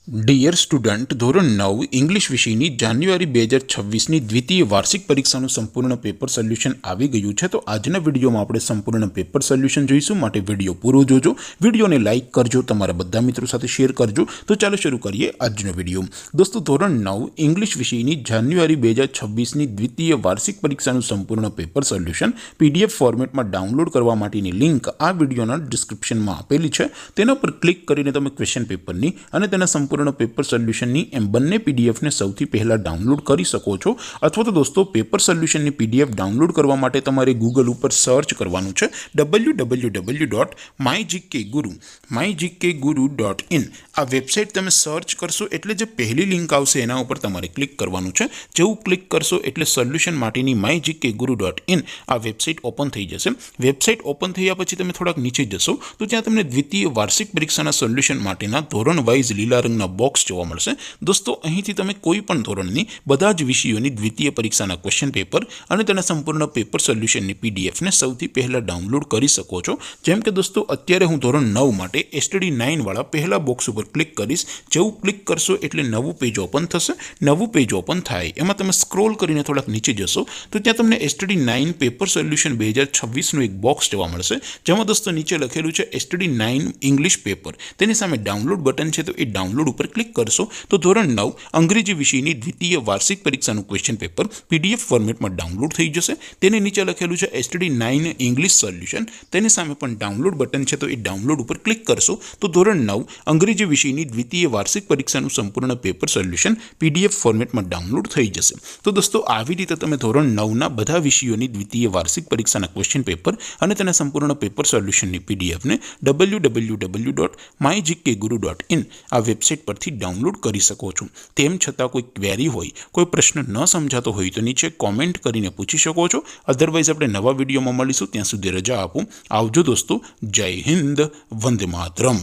Dear student, ધોરણ 9 English વિષયની જાન્યુઆરી 2026ની દ્વિતીય વાર્ષિક પરીક્ષાનું સંપૂર્ણ પેપર સોલ્યુશન આવી ગયું છે. તો આજના વિડીયોમાં આપણે સંપૂર્ણ પેપર સોલ્યુશન જોઈશું, માટે વિડીયો પૂરો જોજો. વિડીયોને લાઇક કરજો, તમારા બધા મિત્રો સાથે શેર કરજો. તો ચાલો શરૂ કરીએ આજનો વિડીયો. દોસ્તો, ધોરણ 9 ઇંગ્લિશ વિષયની જાન્યુઆરી 2026ની દ્વિતીય વાર્ષિક પરીક્ષાનું સંપૂર્ણ પેપર સોલ્યુશન PDF ફોર્મેટમાં ડાઉનલોડ કરવા માટેની લિંક આ વિડીયોના ડિસ્ક્રિપ્શનમાં આપેલી છે. તેના પર ક્લિક કરીને તમે ક્વેશ્ચન પેપરની અને તેના સંપૂર્ણ પેપર સોલ્યુશનની એમ બંને પીડીએફને સૌથી પહેલાં ડાઉનલોડ કરી શકો છો. અથવા તો દોસ્તો, પેપર સોલ્યુશનની PDF ડાઉનલોડ કરવા માટે તમારે ગૂગલ ઉપર સર્ચ કરવાનું છે www.mygkguru.in. આ વેબસાઇટ તમે સર્ચ કરશો એટલે જે પહેલી લિંક આવશે એના ઉપર તમારે ક્લિક કરવાનું છે. જેવું ક્લિક કરશો એટલે સોલ્યુશન માટેની mygkguru.in આ વેબસાઇટ ઓપન થઈ જશે. વેબસાઇટ ઓપન થયા પછી તમે થોડાક નીચે જશો તો ત્યાં તમને દ્વિતીય વાર્ષિક પરીક્ષાના સોલ્યુશન માટેના ધોરણ વાઇઝ લીલા રંગના બોક્સ જોવા મળશે. દોસ્તો, અહીંથી તમે કોઈ પણ ધોરણની બધા જ વિષયોની દ્વિતીય પરીક્ષાના ક્વેશ્ચન પેપર અને તેના સંપૂર્ણ પેપર સોલ્યુશનની PDFને સૌથી પહેલાં ડાઉનલોડ કરી શકો છો. જેમ કે દોસ્તો, અત્યારે હું ધોરણ 9 માટે STD9 વાળા પહેલા બોક્સ ઉપર ક્લિક કરીશ. જેવું ક્લિક કરશો એટલે નવું પેજ ઓપન થશે. નવું પેજ ઓપન થાય એમાં તમે સ્ક્રોલ કરીને થોડાક નીચે જશો તો ત્યાં તમને STD9 પેપર સોલ્યુશન 2026નું એક બોક્સ જોવા મળશે. જેમાં દોસ્તો નીચે લખેલું છે STD9 ઇંગ્લિશ પેપર. તેની સામે ડાઉનલોડ બટન છે, તો એ ડાઉનલોડ ઉપર ક્લિક કરશો તો ધોરણ 9 અંગ્રેજી વિષયની દ્વિતીય વાર્ષિક પરીક્ષાનું ક્વેશ્ચન પેપર PDF ફોર્મેટમાં ડાઉનલોડ થઈ જશે. તેને નીચે લખેલું છે STD9 ઇંગ્લિશ સોલ્યુશન. તેની સામે પણ ડાઉનલોડ બટન છે, તો એ ડાઉનલોડ ઉપર ક્લિક કરશો તો ધોરણ 9 અંગ્રેજી વિષયની દ્વિતીય વાર્ષિક પરીક્ષાનું સંપૂર્ણ પેપર સોલ્યુશન PDF ફોર્મેટમાં ડાઉનલોડ થઈ જશે. તો દોસ્તો, આવી રીતે તમે ધોરણ 9ના બધા વિષયોની દ્વિતીય વાર્ષિક પરીક્ષાના ક્વેશ્ચન પેપર અને તેના સંપૂર્ણ પેપર સોલ્યુશનની PDFને www.mygkguru.in આ વેબસાઇટ પરથી ડાઉનલોડ કરી શકો છો. તેમ છતાં કોઈ ક્વેરી હોય, કોઈ પ્રશ્ન ન સમજાતો હોય તો નીચે કોમેન્ટ કરીને પૂછી શકો છો. અધરવાઇઝ આપણે નવા વિડીયોમાં મળીશું. ત્યાં સુધી રજા આપો. આવજો દોસ્તો. જય હિન્દ. વંદે માતરમ.